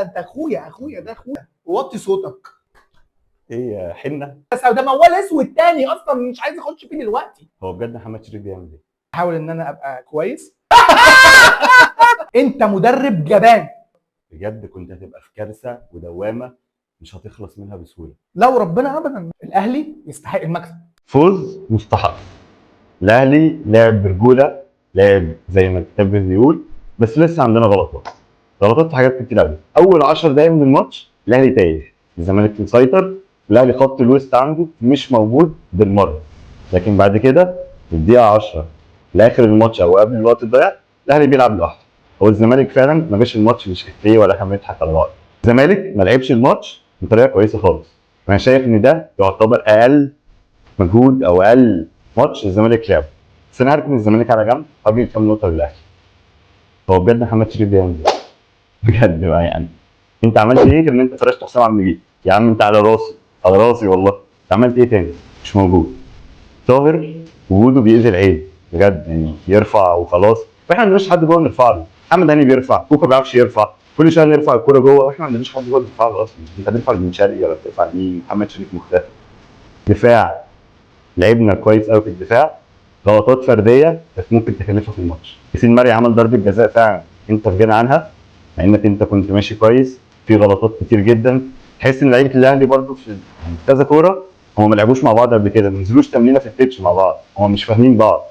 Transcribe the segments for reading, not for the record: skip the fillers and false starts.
انت اخويا ده اخويا، وطي صوتك. ايه حنه؟ بس ده موال اسود تاني اصلا مش عايز اخش فيه دلوقتي. هو بجد محمد شريف بيعمل ايه؟ احاول ان انا ابقى كويس. انت مدرب جبان. بجد كنت هتبقى في كارثه ودوامه مش هتخلص منها بسهوله. لو ربنا ابدا الاهلي يستحق المكسب. فوز مستحق. الاهلي لعب برجوله، لعب زي ما الكتاب بيقول، بس لسه عندنا غلطات في حاجات كتير قوي. اول 10 دقايق من الماتش الاهلي تايه، الزمالك مسيطر، الاهلي خط الوسط عنده مش موجود بالمره. لكن بعد كده الدقيقه 10 لاخر الماتش او قبل الوقت الضايع الاهلي بيلعب لوحده. هو الزمالك فعلا ما جاش الماتش مش افيه ولا احنا بنضحك على بعض. الزمالك ما لعبش الماتش بطريقه كويسه خالص. انا شايف ان ده يعتبر اقل مجهود او اقل ماتش الزمالك لعبه. بس انا عارف ان الزمالك على جنب هجيب كام نقطه للاهلي. هو بجد محمد شريف بيعمل ايه؟ بجد بقى يعني انت عملت ايه غير ان انت فرشت حسام عبد المجيد؟ يا عم انت على راسي على راسي والله. انت عملت ايه تاني؟ مش موجود. طاهر وجوده بيأذي العين بجد، يعني يرفع وخلاص، واحنا ما عندناش حد جوه نرفع له. محمد هاني بيرفع، كوكا ما بيعرفش يرفع، كل شويه نرفع الكوره جوه واحنا ما عندناش حد جوه نرفع له اصلا. انت هترفع لبن شرقي ولا بترفع لمين؟ محمد شريف مختفي. دفاع لعبنا كويس قوي في الدفاع، غلطات فرديه كانت ممكن تكلفها في الماتش. ياسين مرعي عمل ضربه جزاء فعلا انت في غنى عنها، مع انك انت كنت ماشي كويس. في غلطات كتير جدا، تحس ان لعيبه الاهلي برده في كذا كوره هم ما لعبوش مع بعض قبل كده، ما نزلوش تمرينه في التتش مع بعض، هم مش فاهمين بعض.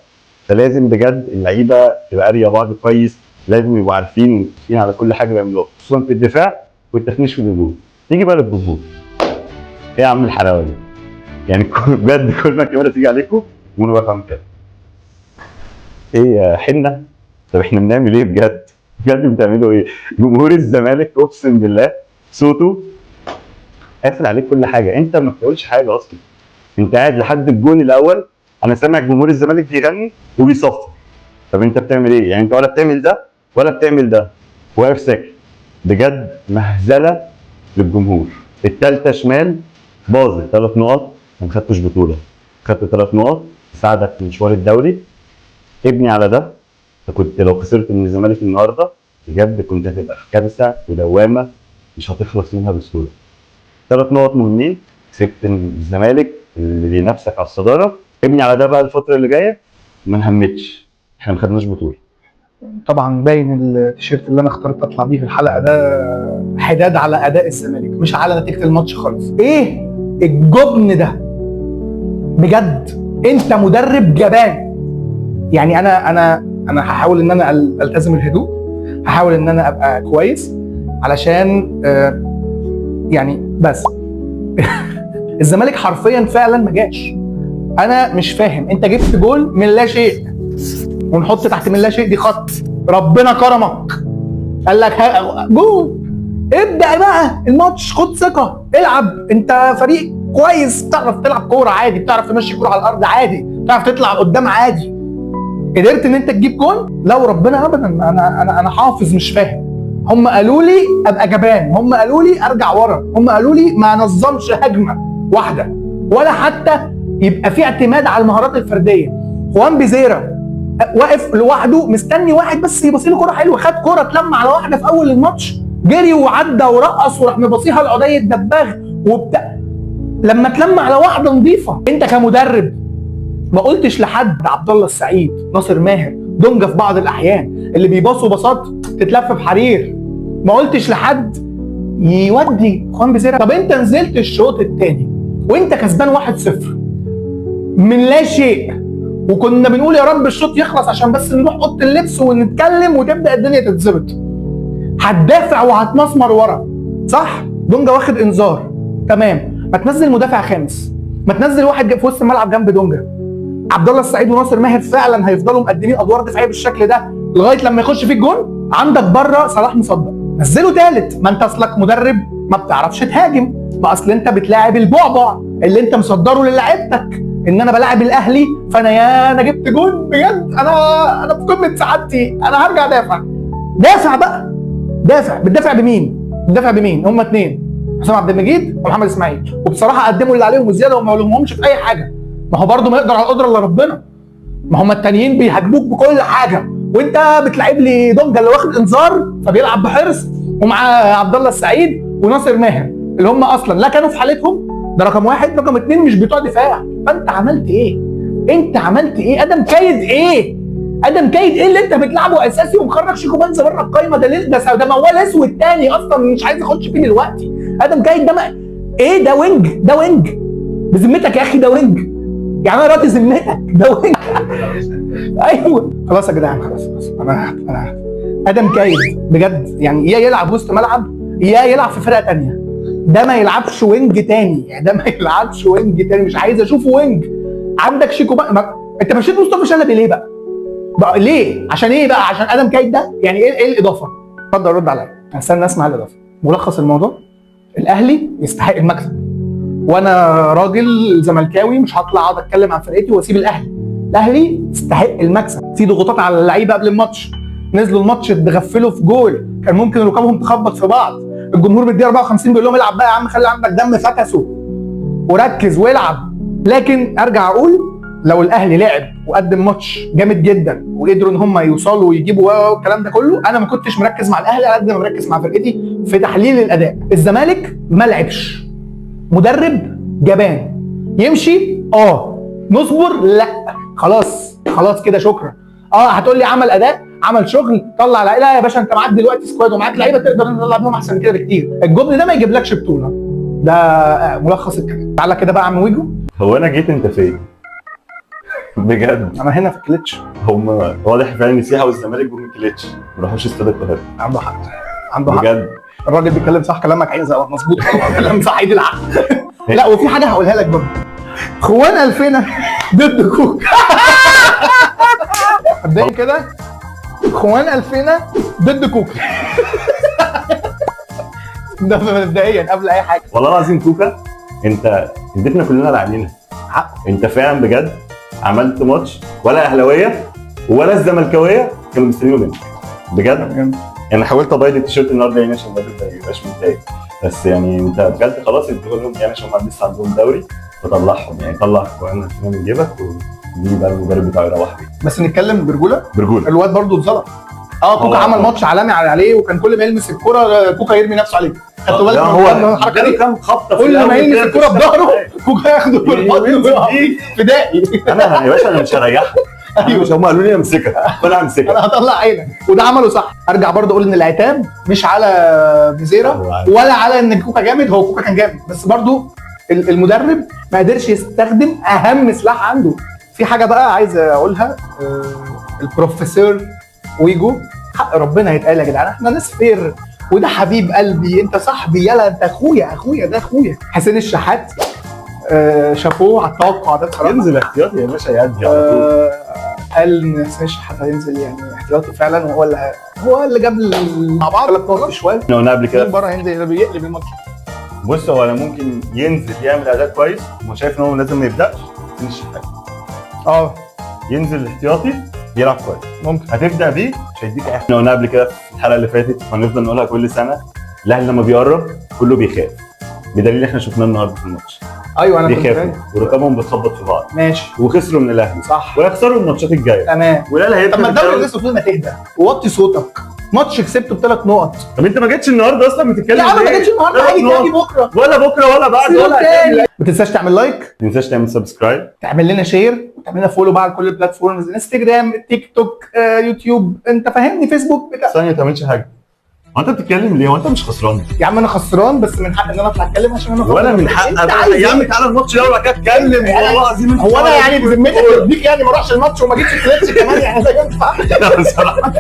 فلازم بجد اللعيبه تبقى قاريه بعض كويس، لازم يبقوا عارفين ومتفقين على كل حاجه بيعملوها، خصوصا في الدفاع والتفنيش في الهجوم. نيجي بقى للجمهور. ايه يا عم الحلاوه دي؟ يعني بجد كل ما الكاميرا تيجي عليكم تقولوا بقى فاهم كده. ايه يا حنه؟ طب احنا بنعمل ايه بجد؟ بجد بتعملوا ايه؟ جمهور الزمالك اقسم بالله صوته قافل عليك كل حاجه، انت ما بتقولش حاجه اصلا. انت قاعد لحد الجون الاول انا سامع جمهور الزمالك بيغني وبيصفر. طب انت بتعمل ايه؟ يعني انت ولا بتعمل ده ولا بتعمل ده، واقف ساكت. بجد مهزله للجمهور. التالتة شمال باظت 3 نقط، ما خدتش بطوله، خدت 3 نقط تساعدك في مشوار الدوري. ابني على ده. فكنت لو خسرت من الزمالك النهارده بجد كنت هتبقى في كارثه ودوامه مش هتخلص منها بسهوله. 3 نقط مهمين، كسبت الزمالك اللي بينافسك على الصداره. ابني على ده بقى الفتره اللي جايه، ما نهمتش احنا ما خدناش بطوله. طبعا باين التيشيرت اللي انا اخترت اطلع بيه في الحلقه ده حداد على اداء الزمالك مش على نتيجه الماتش خالص. ايه الجبن ده بجد؟ انت مدرب جبان. يعني انا هحاول ان انا التزم الهدوء، هحاول ان انا ابقى كويس علشان يعني بس الزمالك حرفيا فعلا ما جاش. انا مش فاهم، انت جبت جول من لا شيء، ونحط تحت من لا شيء دي خط، ربنا كرمك قال لك جول، ابدا بقى الماتش، خد ثقه، العب، انت فريق كويس، بتعرف تلعب كوره عادي، بتعرف تمشي كوره على الارض عادي، بتعرف تطلع قدام عادي. قدرت ان انت تجيب جول؟ لو ربنا ابدا. انا حافظ مش فاهم. هم قالوا لي ابقى جبان، هم قالوا لي ارجع ورا، هم قالوا لي ما نظمش هجمه واحده ولا حتى يبقى في اعتماد على المهارات الفرديه. خوان بيزيرا واقف لوحده مستني واحد بس يبصي له كوره حلوه، خد كوره اتلم على واحده في اول الماتش، جري وعدى ورقص وراح مبصيها لعدي الدباغ وبتاع. لما اتلم على واحده نظيفه، انت كمدرب ما قلتش لحد عبد الله السعيد، ناصر ماهر، دونجا في بعض الاحيان اللي بيباصوا باصات تتلف بحرير، ما قلتش لحد يودي خوان بيزيرا؟ طب انت نزلت الشوط الثاني وانت كسبان 1-0 من لا شيء، وكنا بنقول يا رب الشوط يخلص عشان بس نروح اوضه اللبس ونتكلم وتبدا الدنيا تتظبط. هتدافع وهتمسمر ورا، صح؟ دونجا واخد انذار، تمام، ما تنزل مدافع خامس، ما تنزل واحد في وسط الملعب جنب دونجا. عبد الله السعيد وناصر ماهر فعلا هيفضلوا مقدمين ادوار دفاعيه بالشكل ده لغايه لما يخش فيك جون. عندك بره صلاح مصدق، نزله ثالث، ما انت اصلك مدرب ما بتعرفش تهاجم، ما اصل انت بتلاعب البعبع اللي انت مصدره للاعيبتك ان انا بلاعب الاهلي، فانا انا جبت جون بجد، انا في قمه سعادتي، انا هرجع دافع بقى. بتدافع بمين؟ بتدافع بمين؟ هم اتنين، حسام عبد المجيد ومحمد اسماعيل، وبصراحه قدموا اللي عليهم وزياده وما لهمش في اي حاجه. ما هو برضه ما يقدر على القدره الا ربنا، ما هم التانيين بيهاجموك بكل حاجه، وانت بتلعب لي دونجا اللي واخد انذار فبيلعب بحرص، ومع عبد الله السعيد وناصر ماهر اللي هم اصلا لا كانوا في حالتهم، ده رقم واحد. رقم اتنين مش بتوع دفاع. فانت عملت ايه؟ انت عملت ايه؟ ادم كايد ايه؟ ادم كايد ايه اللي انت بتلعبه اساسي ومخرج شيكو بنزا بره القايمه؟ ده ليه؟ ده موال اسود تاني اصلا مش عايز اخش فيه دلوقتي. ادم كايد ده ايه؟ ده وينج، ده وينج بذمتك يا اخي، ده وينج يعني. انا راضي ذمتك ده وينج. ايوه خلاص يا جدعان، خلاص انا ادم كايد بجد يعني يا يلعب وسط ملعب يا يلعب في فرقه تانيه. ده ما يلعبش وينج تاني يعني، ده ما يلعبش وينج تاني، مش عايز اشوفه وينج. عندك شيكو بقى انت مشيت مصطفى شلبي ليه بقى ليه؟ عشان ايه بقى؟ عشان ادم كايد ده يعني ايه الاضافه؟ اتفضل رد عليا، استنى اسمع الاضافه. ملخص الموضوع، الاهلي يستحق المكسب، وانا راجل زملكاوي مش هطلع اقعد اتكلم عن فرقتي واسيب الاهلي. الاهلي يستحق المكسب. في ضغوطات على اللعيبه قبل الماتش، نزلوا الماتش اتغفلوا في جول، كان ممكن ركابهم تخبط في بعض. الجمهور بالدقيقه 54 بيقول لهم العب بقى يا عم، خلي عندك دم فكسه وركز والعب. لكن ارجع اقول لو الاهلي لعب وقدم ماتش جامد جدا وقدروا ان هم يوصلوا ويجيبوا الكلام ده كله، انا ما كنتش مركز مع الاهلي على قد ما مركز مع فرقتي في تحليل الاداء. الزمالك ما لعبش، مدرب جبان، يمشي نصبر، لا خلاص كده شكرا. هتقول لي عمل اداء، عمل شغل، طلع لعيبه. لا يا باشا، انت معاك دلوقتي سكواد ومعاك لعيبه تقدر تطلع بيهم احسن من كده بكتير. الجبن ده ما يجيبلكش بطوله. ده ملخص الكلام. تعالى كده بقى يا عم ويجو. هو انا جيت انت فين؟ بجد انا هنا في الكليتش. هم واضح فعلا ان سيحه والزمالك جم الكليتش ما راحوش استاد القاهره. عنده حق بجد. الراجل بيتكلم صح، كلامك عايز مظبوط، كلام صح، عيد العقل. لا وفي حاجه هقولها لك برضه، خوان الفينا ضد كوكا. مبدئيا كده خوان الفينا ضد كوكا. ده مبدئيا قبل اي حاجه. والله العظيم كوكا انت اديتنا كلنا لعنينا حق. انت فعلا بجد عملت ماتش ولا اهلاويه ولا الزملكاويه كانوا مستنيين منك بجد. يعني حاولت ابيض التيشيرت النهارده يعني عشان الراجل ما يبقاش متضايق، بس يعني انت بجد خلاص اديه لهم يعني عشان هم لسه عندهم دوري، فطلعهم يعني طلع خوان من جيبك ودي بقى المدرب بتاعه يروح بيه. بس نتكلم برجوله. الواد برضه اتظلم. كوكا عمل ماتش عالمي عليه، وكان كل ما يلمس الكوره كوكا يرمي نفسه عليه. خدتوا بالك من الحركه دي؟ كام خبطه كل ما يلمس الكوره بظهره كوكا ياخده بالبطن فدائي. انا يا باشا انا مش هريحك. ايوه هم قالوا لي امسكها فانا همسكها، انا هطلع عينك، وده عمله صح. ارجع برضه اقول ان العتاب مش على فيزيرا ولا على ان كوكا جامد، هو كوكا كان جامد، بس برضه المدرب ما قدرش يستخدم اهم سلاح عنده. في حاجه بقى عايز اقولها، البروفيسور ويجو، حق ربنا يتقال يا جدعان، احنا ناس فير، وده حبيب قلبي، انت صاحبي، يلا انت اخويا ده اخويا. حسين الشحات شافوه على التوقع ده بصراحه. ينزل احتياطي يا باشا يأدي على طول. قال ان حسين الشحات هينزل يعني احتياطي فعلا، وهو اللي جاب مع بعض 3 نقط شويه. احنا قلنا قبل كده بره هينزل بيقلب الماتش. بص هو انا ممكن ينزل يعمل اداء كويس وما شايف ان هو لازم ما يبداش. حسين الشحات ينزل احتياطي يلعب كويس، ممكن هتبدا بيه مش هيديك احنا احنا قلنا قبل كده في الحلقه اللي فاتت وهنفضل نقولها كل سنه، الاهلي لما بيقرب كله بيخاف، بدليل احنا شفناه النهارده في الماتش. ايوه انا بيخافوا ورقابهم بتخبط في بعض، ماشي، وخسروا من الاهلي صح، ويخسروا الماتشات الجايه تمام. والاهلي هيبدا. طب ما الدوري لسه فيه، ما تهدى ووطي صوتك. ماتش كسبته ب3 نقط. طب انت ما جيتش النهارده اصلا بتتكلم يا عم ما جيتش النهارده، هاجي تاني بكره ولا بكره ولا بعد ولا تاني. ما تنساش تعمل لايك، ما تنساش تعمل سبسكرايب، تعمل لنا شير، وتعمل لنا فولو بقى على كل البلاتفورمز، انستجرام، تيك توك، يوتيوب، انت فاهمني، فيسبوك بتاع. ثانيه ما تعملش حاجه. هو انت بتتكلم ليه؟ هو انت مش خسران؟ يا عم انا خسران، بس من حق ان انا اطلع اتكلم عشان انا ولا من حق يا عم تعالى الماتش ده وبعد كده اتكلم. والله العظيم هو انا يعني بذمتك يرضيك يعني ما اروحش الماتش وما اجيبش كليتش كمان؟ يعني ده ينفع؟ لا بصراحه